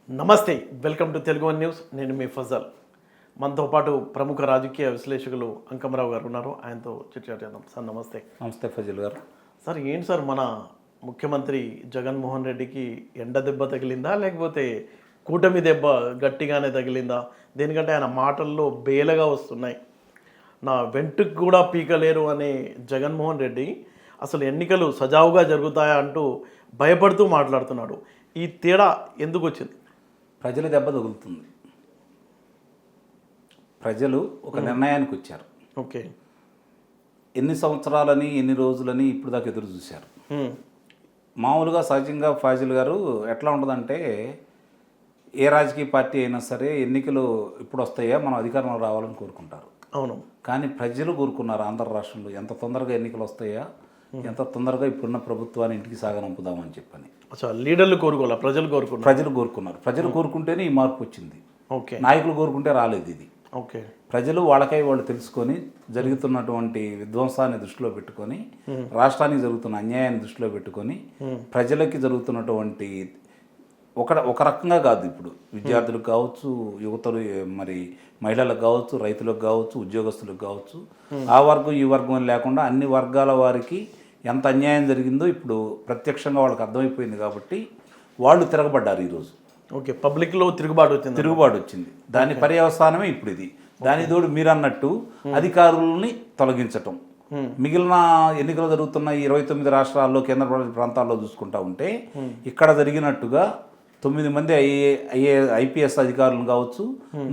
నమస్తే, welcome to Telugu one news. నేను మీ ఫజల్. మనతో పాటు ప్రముఖ రాజకీయ విశ్లేషకులు అంకమరావు గారు ఉన్నారు. ఆయనతో చర్చ చేద్దాం. సార్ నమస్తే. నమస్తే ఫజల్ గారు. సార్ ఏంటి సార్, మన ముఖ్యమంత్రి జగన్మోహన్ రెడ్డికి ఎండ దెబ్బ తగిలిందా లేకపోతే కూటమి దెబ్బ గట్టిగానే తగిలిందా? దేనికంటే ఆయన మాటల్లో బేలగా వస్తున్నాయి. నా వెంట్రుకు కూడా పీకలేరు అనే జగన్మోహన్ రెడ్డి అసలు ఎన్నికలు సజావుగా జరుగుతాయా అంటూ భయపడుతూ మాట్లాడుతున్నాడు. ఈ తేడా ఎందుకు వచ్చింది? ప్రజల దెబ్బ తగులుతుంది. ప్రజలు ఒక నిర్ణయానికి వచ్చారు. ఓకే, ఎన్ని సంవత్సరాలని ఎన్ని రోజులని ఇప్పుడు దాకా ఎదురు చూశారు. మామూలుగా సహజంగా ఫాజిల్ గారు ఎట్లా ఉంటుందంటే, ఏ రాజకీయ పార్టీ అయినా సరే ఎన్నికలు ఇప్పుడు వస్తాయా మనం అధికారంలో రావాలని కోరుకుంటారు. అవును. కానీ ప్రజలు కోరుకున్నారు ఆంధ్ర రాష్ట్రంలో ఎంత తొందరగా ఎన్నికలు వస్తాయా, ఎంత తొందరగా ఇప్పుడున్న ప్రభుత్వాన్ని ఇంటికి సాగనంపుదామని చెప్పని. అసలు లీడర్లు కోరుకోవాలి, ప్రజలు కోరుకున్నారు. ప్రజలు కోరుకుంటేనే ఈ మార్పు వచ్చింది. ఓకే, నాయకులు కోరుకుంటే రాలేదు ఇది. ఓకే, ప్రజలు వాళ్ళకై వాళ్ళు తెలుసుకొని జరుగుతున్నటువంటి విధ్వంసాన్ని దృష్టిలో పెట్టుకొని, రాష్ట్రానికి జరుగుతున్న అన్యాయాన్ని దృష్టిలో పెట్టుకొని, ప్రజలకి జరుగుతున్నటువంటి ఒక రకంగా కాదు, ఇప్పుడు విద్యార్థులకు కావచ్చు, యువతలు మరి మహిళలకు కావచ్చు, రైతులకు కావచ్చు, ఉద్యోగస్తులకు కావచ్చు, ఆ వర్గం ఈ వర్గం అని లేకుండా అన్ని వర్గాల వారికి ఎంత అన్యాయం జరిగిందో ఇప్పుడు ప్రత్యక్షంగా వాళ్ళకి అర్థమైపోయింది. కాబట్టి వాళ్ళు తిరగబడ్డారు ఈరోజు. ఓకే, పబ్లిక్లో తిరుగుబాటు వచ్చింది. దాని పర్యవసానమే ఇప్పుడు ఇది. దాని తోడు మీరు అన్నట్టు అధికారులని తొలగించటం. మిగిలిన ఎన్నికలు జరుగుతున్న 29 రాష్ట్రాల్లో, కేంద్రపాలిత ప్రాంతాల్లో చూసుకుంటా ఉంటే ఇక్కడ జరిగినట్టుగా 9 మంది ఐపీఎస్ అధికారులను కావచ్చు,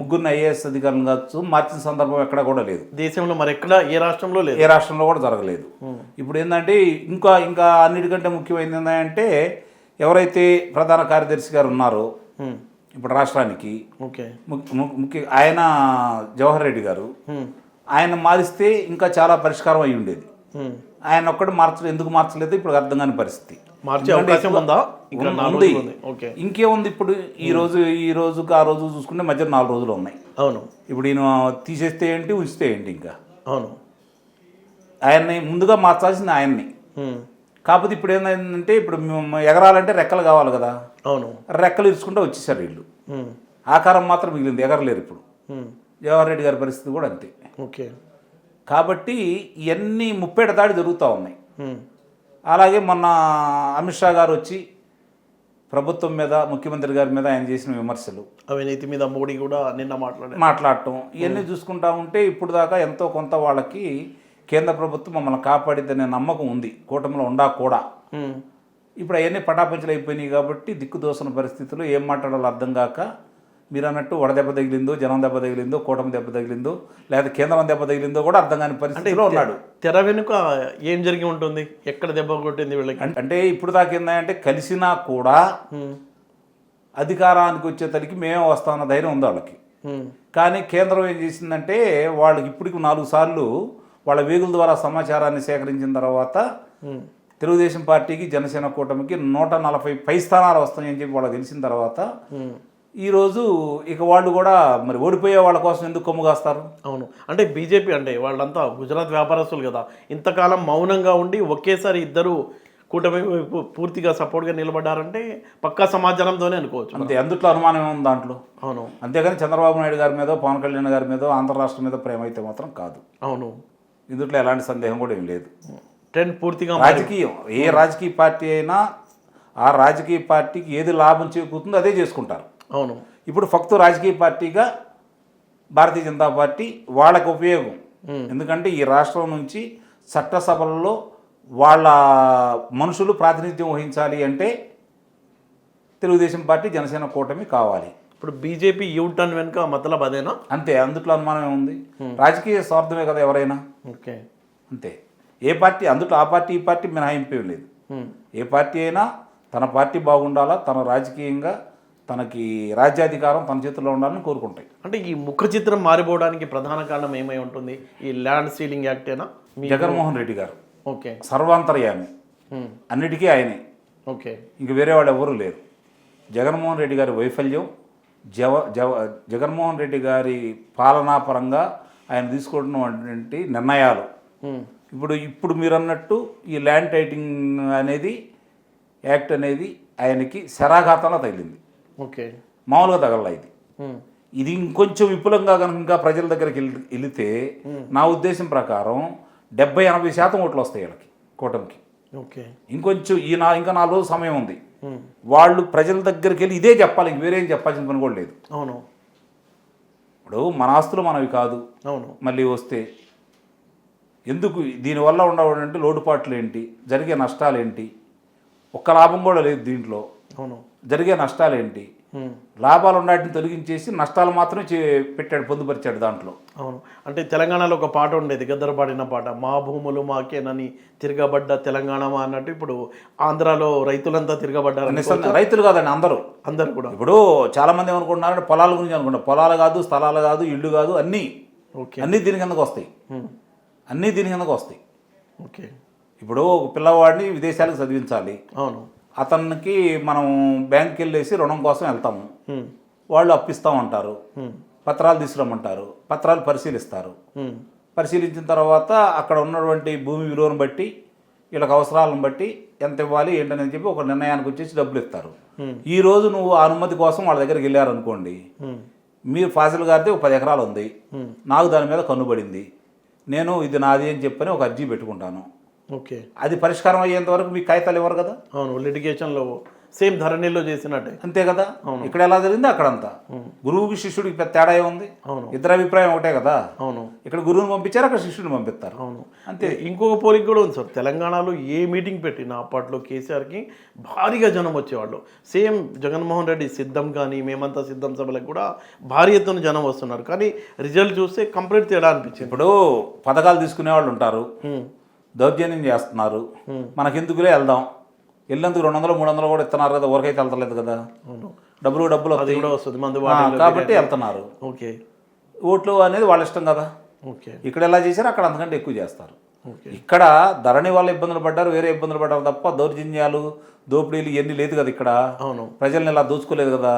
3 ఐఏఎస్ అధికారులను కావచ్చు మార్చిన సందర్భం ఎక్కడ కూడా లేదు. దేశంలో మరి ఎక్కడ ఏ రాష్ట్రంలో కూడా జరగలేదు. ఇప్పుడు ఏంటంటే ఇంకా అన్నిటికంటే ముఖ్యమైనది ఏంటంటే, ఎవరైతే ప్రధాన కార్యదర్శి గారు ఉన్నారో ఇప్పుడు రాష్ట్రానికి, ఆయన జవహర్ రెడ్డి గారు, ఆయన మారిస్తే ఇంకా చాలా పరిష్కారం అయి ఉండేది. ఆయన ఒక్కటి ఎందుకు మార్చలేదు ఇప్పుడు అర్థం కాని పరిస్థితి. ఇంకేముంది, ఇప్పుడు ఈ రోజుకి ఆ రోజు చూసుకుంటే మధ్య 4 రోజులు ఉన్నాయి. అవును. ఇప్పుడు ఈయన తీసేస్తే ఏంటి, ఉంచితే ఏంటి? ఇంకా అవును, ఆయన్ని ముందుగా మార్చాల్సింది ఆయన్ని. కాకపోతే ఇప్పుడు ఏంటంటే, ఇప్పుడు ఎగరాలంటే రెక్కలు కావాలి కదా. అవును, రెక్కలు ఇరుచుకుంటూ వచ్చేసారు వీళ్ళు. ఆకారం మాత్రం మిగిలింది, ఎగరలేరు. ఇప్పుడు జవహర్ రెడ్డి గారి పరిస్థితి కూడా అంతే. ఓకే, కాబట్టి ఇవన్నీ ముప్పేట దాడి జరుగుతూ ఉన్నాయి. అలాగే మొన్న అమిత్ షా గారు వచ్చి ప్రభుత్వం మీద, ముఖ్యమంత్రి గారి మీద ఆయన చేసిన విమర్శలు, అవినీతి మీద మోడీ కూడా నిన్న మాట్లాడటం, ఇవన్నీ చూసుకుంటా ఉంటే ఇప్పుడు దాకా ఎంతో కొంత వాళ్ళకి కేంద్ర ప్రభుత్వం మమ్మల్ని కాపాడిద్దనే నమ్మకం ఉంది, కూటమిలో ఉండా కూడా. ఇప్పుడు అవన్నీ పటాపంచలు అయిపోయినాయి కాబట్టి దిక్కుదోసిన పరిస్థితుల్లో ఏం మాట్లాడాలో అర్థం కాక, మీరు అన్నట్టు వడదెబ్బ తగిలిందో, జనం దెబ్బ తగిలిందో, కూటమి దెబ్బ తగిలిందో, లేదా కేంద్రం దెబ్బ తగిలిందో కూడా అర్థం కాని పరిస్థితిలో ఉన్నాడు. తెర వెనుక ఏం జరిగి ఉంటుంది, ఎక్కడ దెబ్బ కొట్టింది వీళ్ళకి అంటే ఇప్పుడు దాకా ఏంటంటే, కలిసినా కూడా అధికారానికి వచ్చేసరికి మేమే వస్తామన్న ధైర్యం ఉంది వాళ్ళకి. కానీ కేంద్రం ఏం చేసిందంటే, వాళ్ళకి ఇప్పటికి 4 సార్లు వాళ్ళ వేగుల ద్వారా సమాచారాన్ని సేకరించిన తర్వాత తెలుగుదేశం పార్టీకి, జనసేన కూటమికి 140 పై స్థానాలు వస్తాయని చెప్పి వాళ్ళకి తెలిసిన తర్వాత ఈరోజు ఇక వాళ్ళు కూడా మరి ఓడిపోయే వాళ్ళ కోసం ఎందుకు కొమ్ము కాస్తారు? అవును, అంటే బీజేపీ అంటే వాళ్ళంతా గుజరాత్ వ్యాపారస్తులు కదా, ఇంతకాలం మౌనంగా ఉండి ఒకేసారి ఇద్దరు కూటమి పూర్తిగా సపోర్ట్గా నిలబడ్డారంటే పక్కా సమాచారంతోనే అనుకోవచ్చు. అంతే, అందుట్లో అనుమానం ఉంది దాంట్లో. అవును, అంతేగాని చంద్రబాబు నాయుడు గారి మీద, పవన్ కళ్యాణ్ గారి మీద, ఆంధ్ర రాష్ట్రం మీద ప్రేమ అయితే మాత్రం కాదు. అవును, ఇందుట్లో ఎలాంటి సందేహం కూడా ఏం లేదు. ట్రెండ్ పూర్తిగా రాజకీయం, ఏ రాజకీయ పార్టీ అయినా ఆ రాజకీయ పార్టీకి ఏది లాభం చేకూరుతుందో అదే చేసుకుంటారు. అవును, ఇప్పుడు ఫక్తు రాజకీయ పార్టీగా భారతీయ జనతా పార్టీ వాళ్ళకి ఉపయోగం. ఎందుకంటే ఈ రాష్ట్రం నుంచి చట్టసభలలో వాళ్ళ మనుషులు ప్రాతినిధ్యం వహించాలి అంటే తెలుగుదేశం పార్టీ, జనసేన కూటమి కావాలి. ఇప్పుడు బీజేపీ యూటర్న్ వెనుక మతలబ్ అదేనా? అంతే, అందుట్లో అనుమానం ఏముంది? రాజకీయ స్వార్థమే కదా ఎవరైనా. ఓకే, అంతే. ఏ పార్టీ, అందులో ఆ పార్టీ ఈ పార్టీ మినహాయింపేం లేదు. ఏ పార్టీ అయినా తన పార్టీ బాగుండాలా, తన రాజకీయంగా తనకి రాజ్యాధికారం తన చేతుల్లో ఉండాలని కోరుకుంటాయి. అంటే ఈ ముఖ చిత్రం మారిపోవడానికి ప్రధాన కారణం ఏమై ఉంటుంది? ఈ ల్యాండ్ సీలింగ్ యాక్టేనా? జగన్మోహన్ రెడ్డి గారు ఓకే సర్వాంతర్యామి, అన్నిటికీ ఆయనే. ఓకే, ఇంక వేరే వాళ్ళు ఎవరూ లేరు. జగన్మోహన్ రెడ్డి గారి వైఫల్యం, జగన్మోహన్ రెడ్డి గారి పాలనాపరంగా ఆయన తీసుకుంటున్నటువంటి నిర్ణయాలు, ఇప్పుడు మీరు అన్నట్టు ఈ ల్యాండ్ టైటింగ్ అనేది యాక్ట్ అనేది ఆయనకి శరాఘాతంలో తగిలింది. ఓకే, మామూలుగా తగల ఇది ఇంకొంచెం విపులంగా కనుక ఇంకా ప్రజల దగ్గరికి వెళితే నా ఉద్దేశం ప్రకారం 70-80% ఓట్లు వస్తాయి వీళ్ళకి కూటమికి. ఓకే, ఇంకొంచెం ఇంకా 4 రోజులు సమయం ఉంది. వాళ్ళు ప్రజల దగ్గరికి వెళ్ళి ఇదే చెప్పాలి, ఇంక వేరేం చెప్పాల్సిన పని కూడా లేదు. అవును, ఇప్పుడు మన ఆస్తులు మనవి కాదు. అవును, మళ్ళీ వస్తే ఎందుకు దీనివల్ల ఉండవంటే లోటుపాట్లు ఏంటి, జరిగే నష్టాలు ఏంటి, ఒక్క లాభం కూడా లేదు దీంట్లో. అవును, జరిగే నష్టాలు ఏంటి, లాభాలు ఉన్నాటిని తొలగించేసి నష్టాలు మాత్రమే పెట్టాడు, పొందుపరిచాడు దాంట్లో. అవును. అంటే తెలంగాణలో ఒక పాట ఉండేది, గద్దరు పాడిన పాట, మా భూములు మాకేనని తిరగబడ్డ తెలంగాణ అన్నట్టు. ఇప్పుడు ఆంధ్రాలో రైతులంతా తిరగబడ్డారు. రైతులు కాదండి, అందరూ కూడా. ఇప్పుడు చాలా మంది ఏమనుకుంటున్నారంటే పొలాల గురించి అనుకుంటారు. పొలాలు కాదు, స్థలాలు కాదు, ఇళ్ళు కాదు, అన్నీ దీని కిందకు వస్తాయి. అన్నీ దీని కిందకు వస్తాయి. ఓకే, ఇప్పుడు ఒక పిల్లవాడిని విదేశాలకు చదివించాలి. అవును, అతనికి మనం బ్యాంక్కి వెళ్ళేసి రుణం కోసం వెళ్తాము. వాళ్ళు అప్పిస్తామంటారు, పత్రాలు తీసుకురమ్మంటారు, పత్రాలు పరిశీలిస్తారు. పరిశీలించిన తర్వాత అక్కడ ఉన్నటువంటి భూమి విలువను బట్టి, వీళ్ళకి అవసరాలను బట్టి ఎంత ఇవ్వాలి ఏంటనేది చెప్పి ఒక నిర్ణయానికి వచ్చేసి డబ్బులు ఇస్తారు. ఈ రోజు నువ్వు ఆ అనుమతి కోసం వాళ్ళ దగ్గరికి వెళ్ళారనుకోండి, మీరు ఫాజిల్ గారిది ఒక 10 ఎకరాలు ఉంది, నాకు దాని మీద కన్నుబడింది, నేను ఇది నాది అని చెప్పని ఒక అర్జీ పెట్టుకుంటాను. ఓకే, అది పరిష్కారం అయ్యేంత వరకు మీకు కాగితాలు ఇవ్వరు కదా. అవును, లిటిగేషన్లో సేమ్ ధరణిలో చేసినట్టే. అంతే కదా. ఇక్కడ ఎలా జరిగింది అక్కడంతా. గురువుకి శిష్యుడికి పెద్ద తేడా ఉంది. ఇద్దరు అభిప్రాయం ఒకటే కదా. అవును, ఇక్కడ గురువుని పంపించారు, అక్కడ శిష్యుడిని పంపిస్తారు. అవును, అంతే. ఇంకొక పోలిక కూడా ఉంది సార్, తెలంగాణలో ఏ మీటింగ్ పెట్టినా అప్పట్లో కేసీఆర్కి భారీగా జనం వచ్చేవాళ్ళు. సేమ్ జగన్మోహన్ రెడ్డి సిద్ధం కానీ మేమంతా సిద్ధం సభలకు కూడా భారీ ఎత్తున జనం వస్తున్నారు. కానీ రిజల్ట్ చూస్తే కంప్లీట్ తేడా అనిపించింది. ఇప్పుడు పథకాలు తీసుకునే వాళ్ళు ఉంటారు, దౌర్జన్యం చేస్తున్నారు, మనకెందుకులే వెళ్దాం, వెళ్ళేందుకు 200-300 కూడా ఇస్తున్నారు కదా, ఊరికైతే వెళ్తలేదు కదా, డబ్బులు వస్తుంది కాబట్టి వెళ్తున్నారు. ఓకే, ఓట్లు అనేది వాళ్ళ ఇష్టం కదా. ఓకే, ఇక్కడ ఎలా చేశారు అక్కడ అంతకంటే ఎక్కువ చేస్తారు. ఇక్కడ ధరణి వల్ల ఇబ్బందులు పడ్డారు, వేరే ఇబ్బందులు పడ్డారు తప్ప దౌర్జన్యాలు, దోపిడీలు ఇవన్నీ లేదు కదా. ఇక్కడ ప్రజల్ని ఇలా దోచుకోలేదు కదా.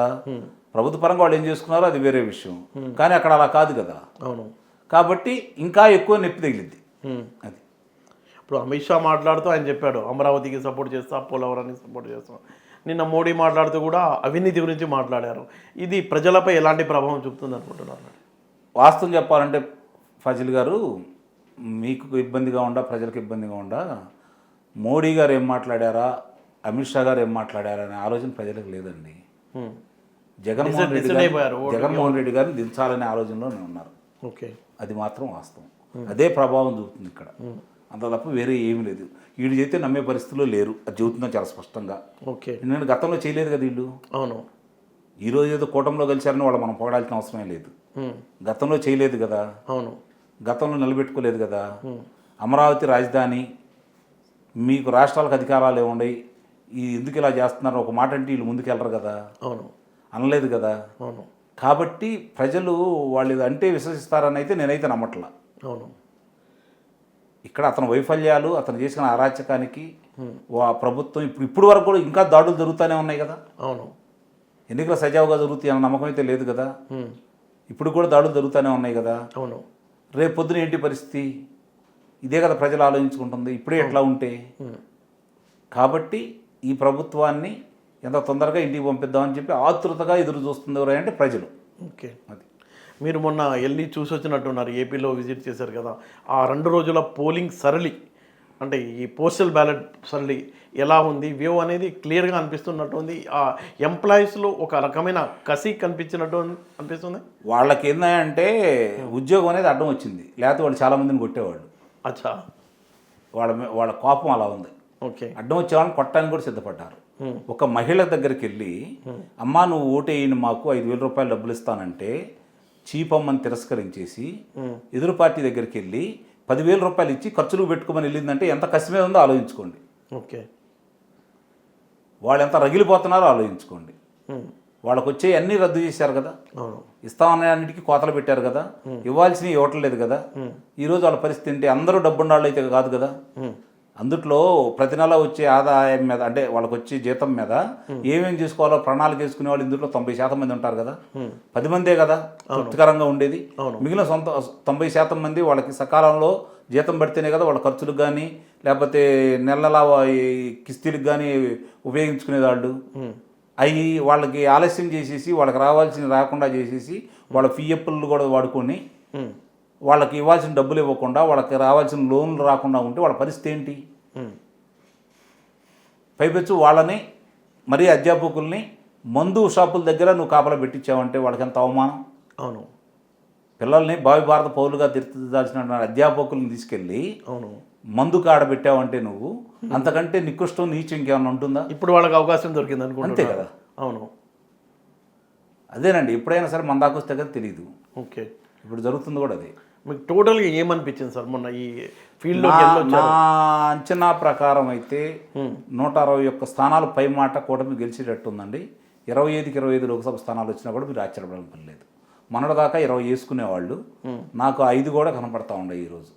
ప్రభుత్వ పరంగా వాళ్ళు ఏం చేసుకున్నారో అది వేరే విషయం, కానీ అక్కడ అలా కాదు కదా. అవును, కాబట్టి ఇంకా ఎక్కువ నొప్పి తగిలిద్ది. అది ఇప్పుడు అమిత్ షా మాట్లాడుతూ ఆయన చెప్పాడు, అమరావతికి సపోర్ట్ చేస్తా, పోలవరానికి సపోర్ట్ చేస్తాం. నిన్న మోడీ మాట్లాడుతూ కూడా అవినీతి గురించి మాట్లాడారు. ఇది ప్రజలపై ఎలాంటి ప్రభావం చూపుతుంది అనుకుంటున్నారు? వాస్తవం చెప్పాలంటే ఫజిల్ గారు, మీకు ఇబ్బందిగా ఉండా, ప్రజలకు ఇబ్బందిగా ఉండా, మోడీ గారు ఏం మాట్లాడారా, అమిత్ షా గారు ఏం మాట్లాడారా అనే ఆలోచన ప్రజలకు లేదండి. జగన్మోహన్ రెడ్డి గారిని దించాలనే ఆలోచనలోనే ఉన్నారు. ఓకే, అది మాత్రం వాస్తవం. అదే ప్రభావం చూపుతుంది ఇక్కడ, అంత తప్ప వేరే ఏమీ లేదు. వీళ్ళు చేస్తే నమ్మే పరిస్థితుల్లో లేరు, అది చెబుతున్నాం చాలా స్పష్టంగా. ఓకే, నేను గతంలో చేయలేదు కదా వీళ్ళు. అవును, ఈరోజు ఏదో కూటమిలో కలిశారని వాళ్ళు మనం పొగడాల్సిన అవసరమే లేదు. గతంలో చేయలేదు కదా. అవును, గతంలో నిలబెట్టుకోలేదు కదా. అమరావతి రాజధాని, మీకు రాష్ట్రాలకు అధికారాలు ఏముండయి, ఎందుకు ఇలా చేస్తున్నారు ఒక మాట అంటే వీళ్ళు ముందుకు వెళ్ళరు కదా. అవును, అనలేదు కదా. అవును, కాబట్టి ప్రజలు వాళ్ళు అంటే విశ్వసిస్తారని అయితే నేనైతే నమ్మట్లా. అవును, ఇక్కడ అతని వైఫల్యాలు, అతను చేసిన అరాచకానికి ప్రభుత్వం ఇప్పుడు వరకు కూడా ఇంకా దాడులు జరుగుతూనే ఉన్నాయి కదా. అవును, ఎన్నికలు సజావుగా జరుగుతాయి అన్న నమ్మకం అయితే లేదు కదా. ఇప్పుడు కూడా దాడులు జరుగుతూనే ఉన్నాయి కదా. అవును, రేపు పొద్దున ఏంటి పరిస్థితి, ఇదే కదా ప్రజలు ఆలోచించుకుంటుంది ఇప్పుడే ఎట్లా ఉంటే. కాబట్టి ఈ ప్రభుత్వాన్ని ఎంత తొందరగా ఇంటికి పంపిద్దామని చెప్పి ఆతృతగా ఎదురు చూస్తుంది ఎవరు అంటే ప్రజలు. ఓకే, అది మీరు మొన్న వెళ్ళి చూసి వచ్చినట్టున్నారు, ఏపీలో విజిట్ చేశారు కదా. ఆ 2 రోజుల పోలింగ్ సరళి, అంటే ఈ పోస్టల్ బ్యాలెట్ సరళి ఎలా ఉంది, వ్యూ అనేది క్లియర్గా అనిపిస్తున్నట్టు ఉంది. ఆ ఎంప్లాయీస్లో ఒక రకమైన కసి కనిపించినట్టు అనిపిస్తుంది. వాళ్ళకి ఏంటంటే ఉద్యోగం అనేది అడ్డం వచ్చింది, లేకపోతే వాళ్ళు చాలామందిని కొట్టేవాళ్ళు. అచ్చా, వాళ్ళ కోపం అలా ఉంది. ఓకే, అడ్డం వచ్చే వాళ్ళని కొట్టడానికి కూడా సిద్ధపడ్డారు. ఒక మహిళ దగ్గరికి వెళ్ళి, అమ్మా నువ్వు ఓటేయని మాకు 5,000 రూపాయలు డబ్బులు ఇస్తానంటే చీపమ్మని తిరస్కరించేసి ఎదురు పార్టీ దగ్గరికి వెళ్ళి 10,000 రూపాయలు ఇచ్చి ఖర్చులు పెట్టుకోమని వెళ్ళిందంటే ఎంత కసిమే ఉందో ఆలోచించుకోండి. ఓకే, వాళ్ళు ఎంత రగిలిపోతున్నారో ఆలోచించుకోండి. వాళ్ళకు వచ్చే అన్నీ రద్దు చేశారు కదా. ఇస్తామనే అన్నిటికీ కోతలు పెట్టారు కదా. ఇవ్వాల్సినవి ఇవ్వట్లేదు కదా. ఈరోజు వాళ్ళ పరిస్థితి ఏంటి, అందరూ డబ్బుండాళ్ళు అయితే కాదు కదా. అందుట్లో ప్రతి నెల వచ్చే ఆదాయం మీద, అంటే వాళ్ళకి వచ్చే జీతం మీద ఏమేమి చేసుకోవాలో ప్రణాళిక వేసుకునే వాళ్ళు ఇందులో 90% మంది ఉంటారు కదా. 10 మందే కదా తృప్తికరంగా ఉండేది. మిగిలిన 90% మంది వాళ్ళకి సకాలంలో జీతం పడితేనే కదా వాళ్ళ ఖర్చులకు కానీ లేకపోతే నెల నెల కిస్తీలకు కానీ ఉపయోగించుకునేవాళ్ళు. అవి వాళ్ళకి ఆలస్యం చేసేసి వాళ్ళకి రావాల్సిన రాకుండా చేసేసి వాళ్ళ పిఎఫ్లు కూడా వాడుకొని ఉమ్, వాళ్ళకి ఇవ్వాల్సిన డబ్బులు ఇవ్వకుండా వాళ్ళకి రావాల్సిన లోన్లు రాకుండా ఉంటే వాళ్ళ పరిస్థితి ఏంటి? ఉమ్, పైపెచ్చు వాళ్ళని మరీ అధ్యాపకుల్ని మందు షాపుల దగ్గర నువ్వు కాపలా పెట్టించావంటే వాళ్ళకి ఎంత అవమానం. అవును పిల్లల్ని భావి భారత పౌరులుగా తీర్చిదిద్దాల్సిన అధ్యాపకుల్ని తీసుకెళ్ళి అవును. మందు కాడ పెట్టావంటే నువ్వు అంతకంటే నికృష్టం నీచం ఇంకేమన్నా ఉంటుందా? ఇప్పుడు వాళ్ళకి అవకాశం దొరికింది అంతే అనుకుంటా కదా. అవును. అదేనండి, ఎప్పుడైనా సరే మన దాకా వస్తే కదా తెలియదు. ఓకే, ఇప్పుడు జరుగుతుంది కూడా అదే. మీకు టోటల్గా ఏమనిపించింది సార్ మొన్న ఈ ఫీల్డ్లో నా అంచనా ప్రకారం అయితే 161 స్థానాలు పై మాట కూటమి గెలిచేటట్టుందండి. 25కి 25 లోక్సభ స్థానాలు వచ్చినా కూడా మీరు ఆశ్చర్యపడాల్సిన పని లేదు. మొన్నటిదాకా 20 వేసుకునేవాళ్ళు, నాకు 5 కూడా కనపడతా ఉండే ఈరోజు.